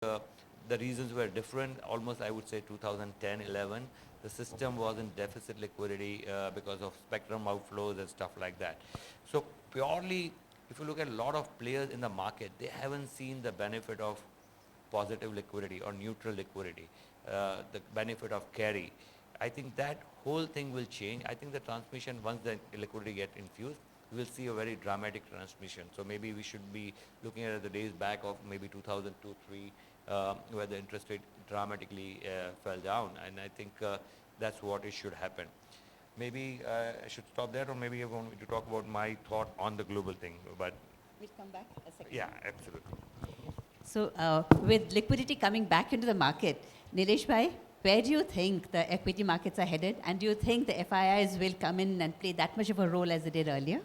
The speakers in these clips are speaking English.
the reasons were different. Almost, I would say 2010, 11, the system was in deficit liquidity because of spectrum outflows and stuff like that. So purely, if you look at a lot of players in the market, they haven't seen the benefit of positive liquidity or neutral liquidity, the benefit of carry. I think that whole thing will change. I think the transmission, once the liquidity get infused, we will see a very dramatic transmission. So maybe we should be looking at the days back of maybe 2002, 3, where the interest rate dramatically fell down. And I think that's what it should happen. Maybe I should stop there, or maybe you want me to talk about my thought on the global thing. But We'll come back a second. yeah, absolutely. So with liquidity coming back into the market, Nilesh bhai, where do you think the equity markets are headed? And do you think the FIIs will come in and play that much of a role as they did earlier?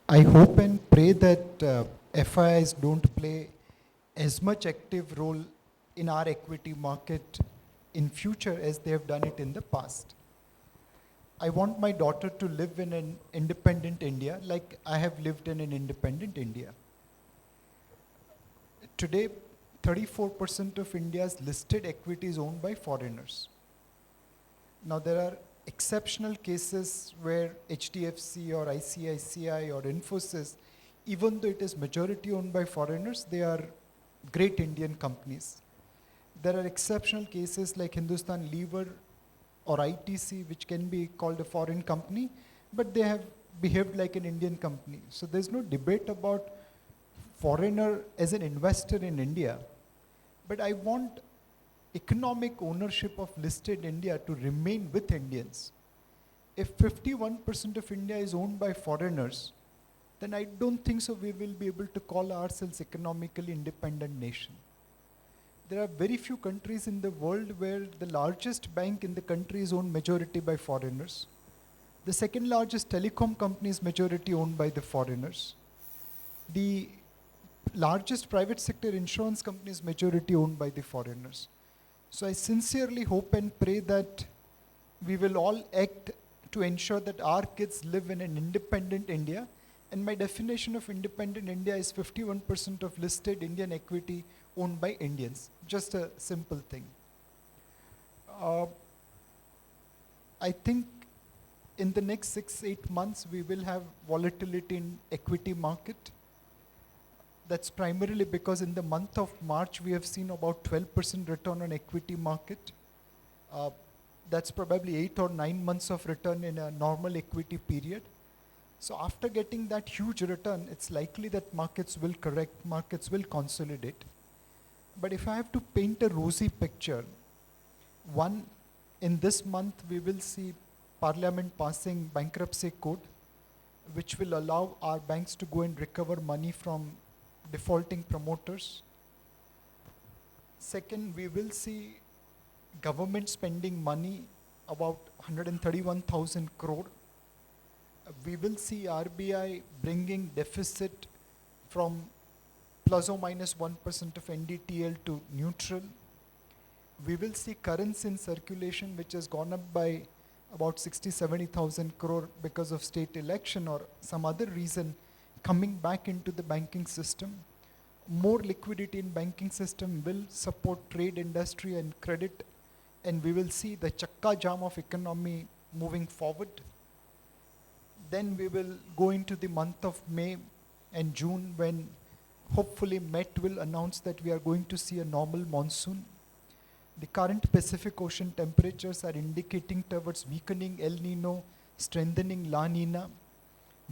I hope and pray that FIIs don't play as much active role in our equity market in future as they have done it in the past. I want my daughter to live in an independent India like I have lived in an independent India. Today, 34% of India's listed equity is owned by foreigners. Now, there are exceptional cases where HDFC or ICICI or Infosys, even though it is majority owned by foreigners, they are great Indian companies. There are exceptional cases like Hindustan Lever or ITC, which can be called a foreign company, but they have behaved like an Indian company. So there's no debate about foreigner as an investor in India, but I want economic ownership of listed India to remain with Indians. If 51% of India is owned by foreigners, then I don't think so we will be able to call ourselves economically independent nation. There are very few countries in the world where the largest bank in the country is owned majority by foreigners. The second largest telecom company is majority owned by the foreigners. The largest private sector insurance company is majority owned by the foreigners. So I sincerely hope and pray that we will all act to ensure that our kids live in an independent India. And my definition of independent India is 51% of listed Indian equity owned by Indians. Just a simple thing. I think in the next 6-8 months, we will have volatility in equity market. That's primarily because in the month of March, we have seen about 12% return on equity market. That's probably 8 or 9 months of return in a normal equity period. So after getting that huge return, it's likely that markets will correct, markets will consolidate. But if I have to paint a rosy picture, one, in this month, we will see Parliament passing bankruptcy code, which will allow our banks to go and recover money from defaulting promoters. Second, we will see government spending money about 131,000 crore. We will see RBI bringing deficit from plus or minus 1% of NDTL to neutral. We will see currency in circulation, which has gone up by about 60-70,000 crore because of state election or some other reason, coming back into the banking system. More liquidity in banking system will support trade, industry and credit, and we will see the chakka jam of economy moving forward. Then we will go into the month of May and June when hopefully Met will announce that we are going to see a normal monsoon. The current Pacific Ocean temperatures are indicating towards weakening El Nino, strengthening La Nina.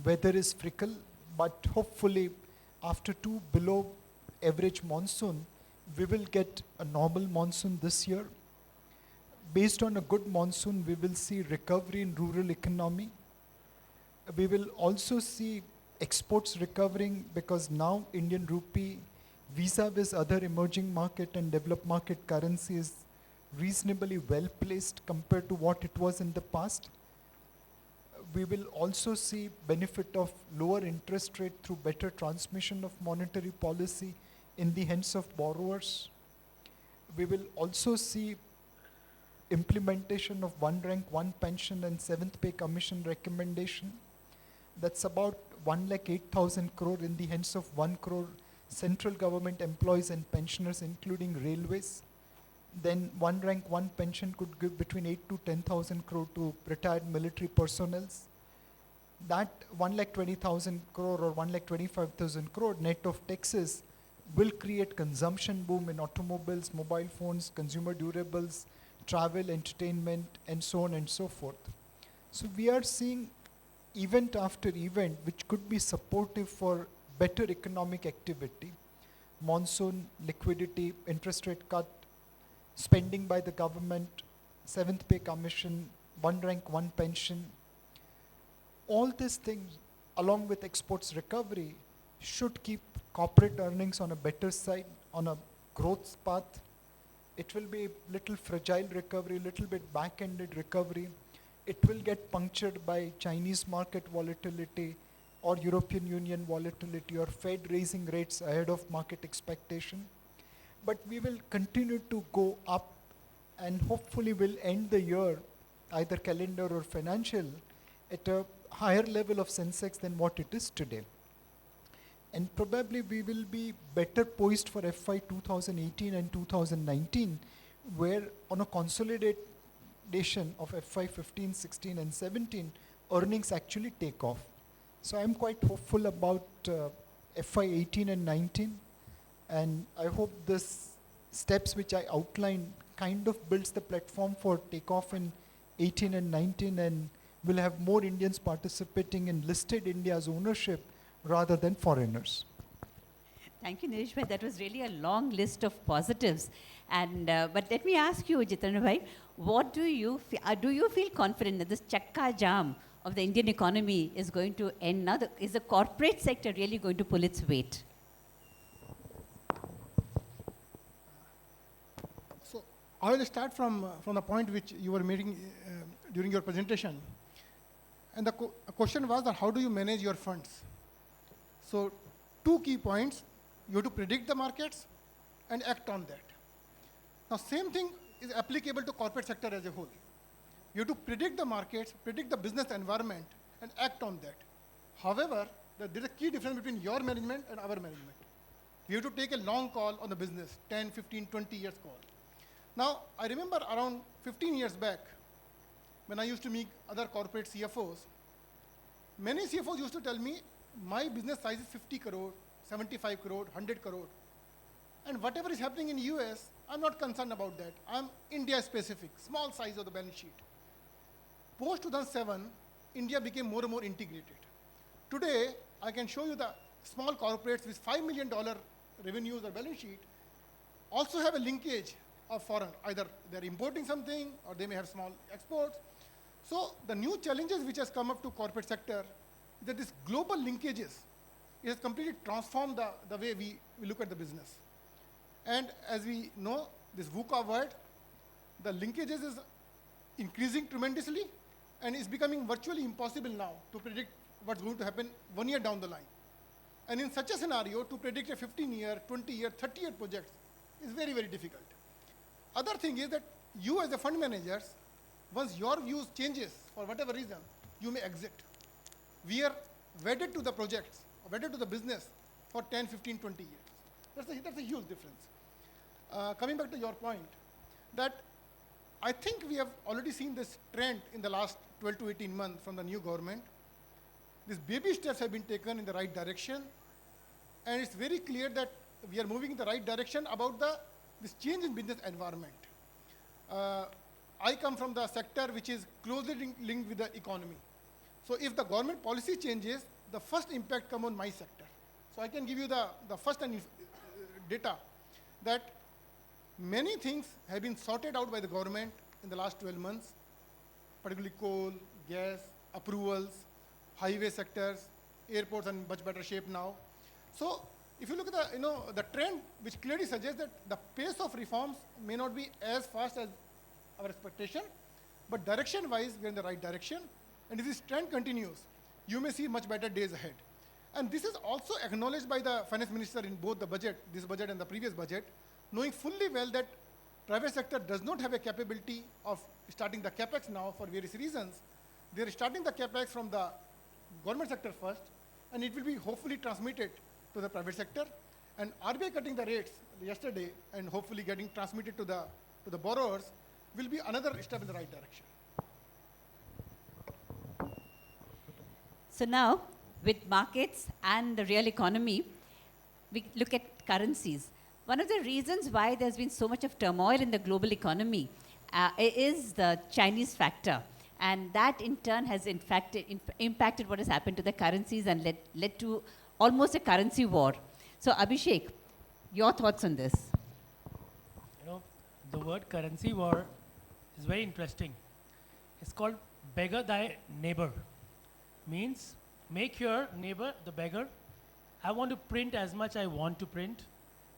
Weather is fickle, but hopefully after 2 below average monsoon, we will get a normal monsoon this year. Based on a good monsoon, we will see recovery in rural economy. We will also see exports recovering because now Indian rupee vis-a-vis other emerging market and developed market currency is reasonably well placed compared to what it was in the past. We will also see benefit of lower interest rate through better transmission of monetary policy in the hands of borrowers. We will also see implementation of one rank, one pension and 7th pay commission recommendation. That's about 1,08,000 crore in the hands of 1 crore central government employees and pensioners, including railways. Then one rank, one pension could give between 8 to 10,000 crore to retired military personnel. That 1,20,000 crore or 1,25,000 crore net of taxes will create consumption boom in automobiles, mobile phones, consumer durables, travel, entertainment, and so on and so forth. So we are seeing event after event which could be supportive for better economic activity. Monsoon, liquidity, interest rate cut, spending by the government, 7th pay commission, one rank, one pension. All these things, along with exports recovery, should keep corporate earnings on a better side, on a growth path. It will be a little fragile recovery, little bit back-ended recovery. It will get punctured by Chinese market volatility or European Union volatility or Fed raising rates ahead of market expectation. But we will continue to go up and hopefully will end the year, either calendar or financial, at a higher level of Sensex than what it is today. And probably we will be better poised for FY 2018 and 2019, where on a consolidation of FY 15, 16 and 17, earnings actually take off. So I'm quite hopeful about FY 18 and 19, and I hope this steps which I outlined kind of builds the platform for takeoff in 18 and 19, and will have more Indians participating in listed India's ownership rather than foreigners. Thank you, Nilesh bhai. That was really a long list of positives. And but let me ask you, Jitendra bhai, what do you feel confident that this chakka jam of the Indian economy is going to end now? Is the corporate sector really going to pull its weight? So I will start from the point which you were making during your presentation. And the question was that how do you manage your funds? So two key points: you have to predict the markets and act on that. Now same thing is applicable to corporate sector as a whole. You have to predict the markets, predict the business environment, and act on that. However, there is a key difference between your management and our management. We have to take a long call on the business, 10, 15, 20 years call. Now, I remember around 15 years back, when I used to meet other corporate CFOs, many CFOs used to tell me, my business size is 50 crore, 75 crore, 100 crore. And whatever is happening in US, I'm not concerned about that. I'm India specific, small size of the balance sheet. Post 2007, India became more and more integrated. Today, I can show you the small corporates with $5 million revenues or balance sheet also have a linkage of foreign. Either they're importing something or they may have small exports. So the new challenges which has come up to corporate sector is that this global linkages, it has completely transformed the way we look at the business. And as we know, this VUCA word, the linkages is increasing tremendously and is becoming virtually impossible now to predict what's going to happen 1 year down the line. And in such a scenario, to predict a 15-year, 20-year, 30-year project is very, very difficult. Other thing is that you as a fund managers, once your views changes for whatever reason, you may exit. We are wedded to the projects, wedded to the business for 10, 15, 20 years. That's a huge difference. Coming back to your point, that I think we have already seen this trend in the last 12 to 18 months from the new government. These baby steps have been taken in the right direction, and it's very clear that we are moving in the right direction about this change in business environment. I come from the sector which is closely linked with the economy. So if the government policy changes, the first impact come on my sector. So I can give you the first data that many things have been sorted out by the government in the last 12 months, particularly coal, gas, approvals, highway sectors, airports are in much better shape now. So if you look at the trend, which clearly suggests that the pace of reforms may not be as fast as our expectation, but direction-wise, we're in the right direction. And if this trend continues, you may see much better days ahead. And this is also acknowledged by the finance minister in both the budget, this budget and the previous budget, knowing fully well that private sector does not have a capability of starting the capex now for various reasons. They're starting the capex from the government sector first, and it will be hopefully transmitted to the private sector. And RBI cutting the rates yesterday and hopefully getting transmitted to the borrowers will be another step in the right direction. So now, with markets and the real economy, we look at currencies. One of the reasons why there's been so much of turmoil in the global economy is the Chinese factor. And that in turn has impacted what has happened to the currencies and led to almost a currency war. So Abhishek, your thoughts on this? You know, the word currency war is very interesting. It's called beggar thy neighbor. Means make your neighbor the beggar. I want to print as much I want to print.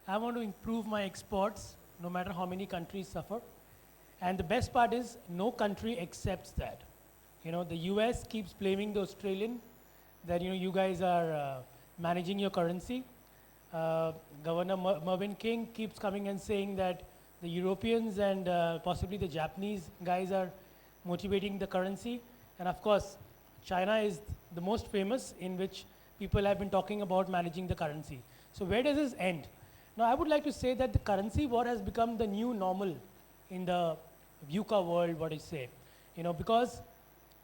I want to improve my exports no matter how many countries suffer. And the best part is no country accepts that. You know, the US keeps blaming the Australian that, you know, you guys are managing your currency. Governor Mervyn King keeps coming and saying that the Europeans and possibly the Japanese guys are motivating the currency. And of course, China is the most famous in which people have been talking about managing the currency. So where does this end? Now I would like to say that the currency war has become the new normal in the VUCA world, what I say. You know, because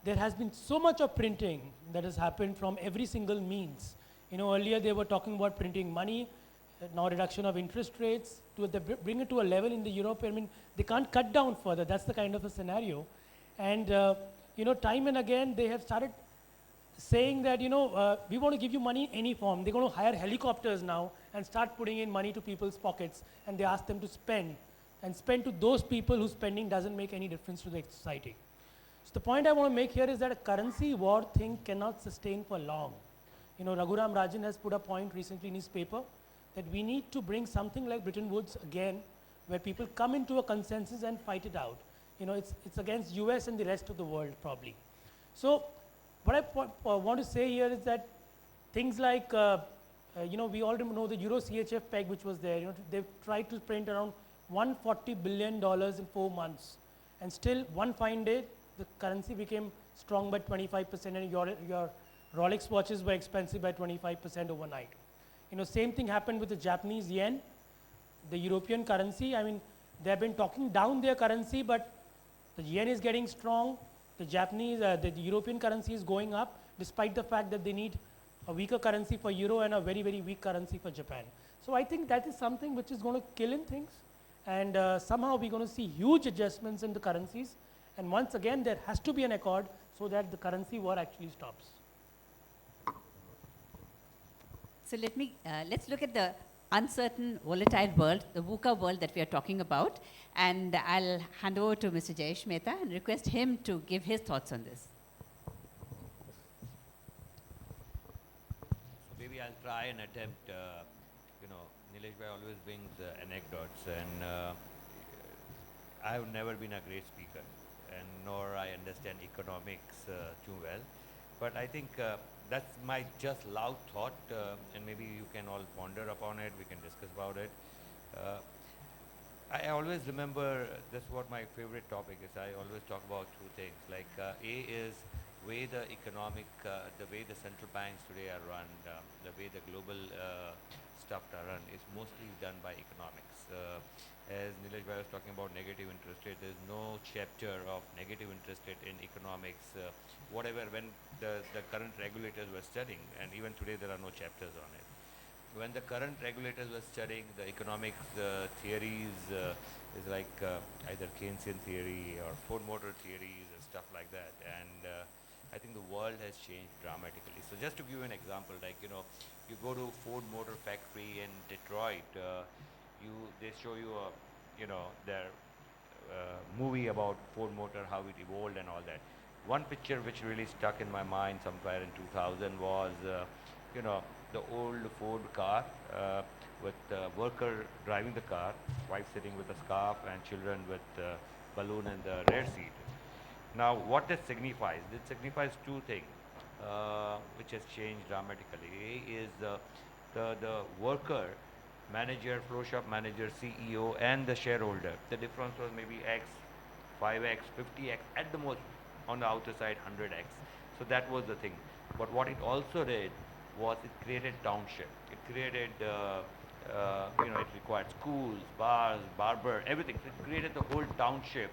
there has been so much of printing that has happened from every single means. You know, earlier they were talking about printing money, now reduction of interest rates, bring it to a level in the Europe, I mean, they can't cut down further. That's the kind of a scenario. And, you know, time and again, they have started saying that, you know, we want to give you money in any form. They're going to hire helicopters now and start putting in money to people's pockets, and they ask them to spend, and spend to those people whose spending doesn't make any difference to the society. So the point I want to make here is that a currency war thing cannot sustain for long. You know, Raghuram Rajan has put a point recently in his paper that we need to bring something like Bretton Woods again, where people come into a consensus and fight it out. You know, it's against US and the rest of the world probably. So what I want to say here is that things like, you know, we already know the Euro CHF peg which was there. You know, they've tried to print around $140 billion in 4 months. And still one fine day, the currency became strong by 25% and your Rolex watches were expensive by 25% overnight. You know, same thing happened with the Japanese yen, the European currency. I mean, they have been talking down their currency, but the yen is getting strong. The Japanese, the European currency is going up, despite the fact that they need a weaker currency for Euro and a very, very weak currency for Japan. So I think that is something which is going to kill in things. And somehow we're going to see huge adjustments in the currencies. And once again, there has to be an accord so that the currency war actually stops. So let's look at the uncertain, volatile world, the VUCA world that we are talking about. And I'll hand over to Mr. Jayesh Mehta and request him to give his thoughts on this. So maybe I'll try and attempt, you know, Nilesh Bhai always brings anecdotes, and I have never been a great speaker, and nor I understand economics too well. But I think that's my just loud thought, and maybe you can all ponder upon it, we can discuss about it. I always remember, that's what my favorite topic is. I always talk about two things, like A is way the economic, the way the central banks today are run, the way the global stuff are run is mostly done by economics. As Nilesh Bhai was talking about negative interest rate, there's no chapter of negative interest rate in economics, whatever, when the current regulators were studying, and even today there are no chapters on it. When the current regulators were studying the economics theories, is like either Keynesian theory or Ford Motor theories and stuff like that, and I think the world has changed dramatically. So just to give you an example, like, you know, you go to Ford Motor factory in Detroit, they show you a, you know, their movie about Ford Motor, how it evolved and all that. One picture which really stuck in my mind somewhere in 2000 was, you know, the old Ford car with the worker driving the car, wife sitting with a scarf and children with balloon in the rear seat. Now what that signifies? It signifies two things which has changed dramatically. A is the worker, manager, flow shop manager, CEO and the shareholder. The difference was maybe X, 5X, 50X, at the most on the outer side 100X. So that was the thing. But what it also did was it created township. It created, it required schools, bars, barber, everything. So it created the whole township.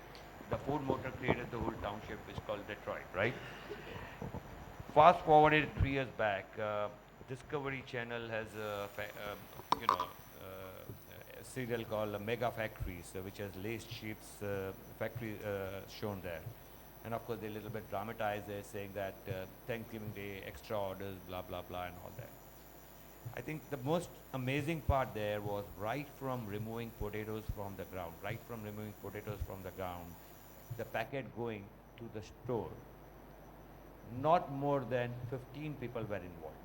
The Ford Motor created the whole township, which is called Detroit, right? Fast forwarded 3 years back, Discovery Channel has a serial called Mega Factories, which has laced sheep's factory shown there. And of course, they a little bit dramatized it, saying that Thanksgiving Day, extra orders, blah, blah, blah, and all that. I think the most amazing part there was right from removing potatoes from the ground, the packet going to the store, not more than 15 people were involved.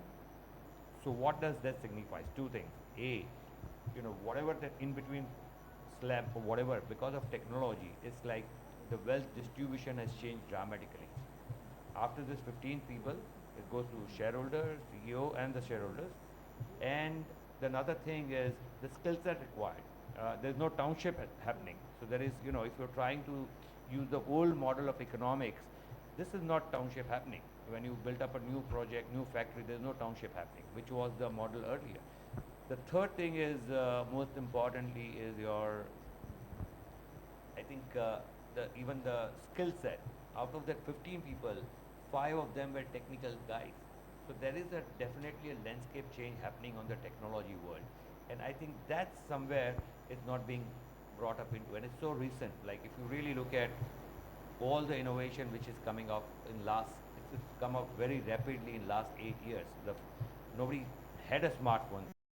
So what does that signify? Two things. A, whatever that in between slab or whatever, because of technology, it's like the wealth distribution has changed dramatically. After this 15 people, it goes to shareholders, CEO and the shareholders. And the another thing is the skill set required. There's no township happening. So there is, if you're trying to use the old model of economics, this is not township happening. When you build up a new project, new factory, there's no township happening, which was the model earlier. The third thing is, most importantly, is I think, even the skill set. Out of that 15 people, 5 of them were technical guys. So there is definitely a landscape change happening on the technology world. And I think that's somewhere is not being brought up into, and it's so recent. Like if you really look at all the innovation which is coming up it's come up very rapidly in last 8 years. Nobody had a smartphone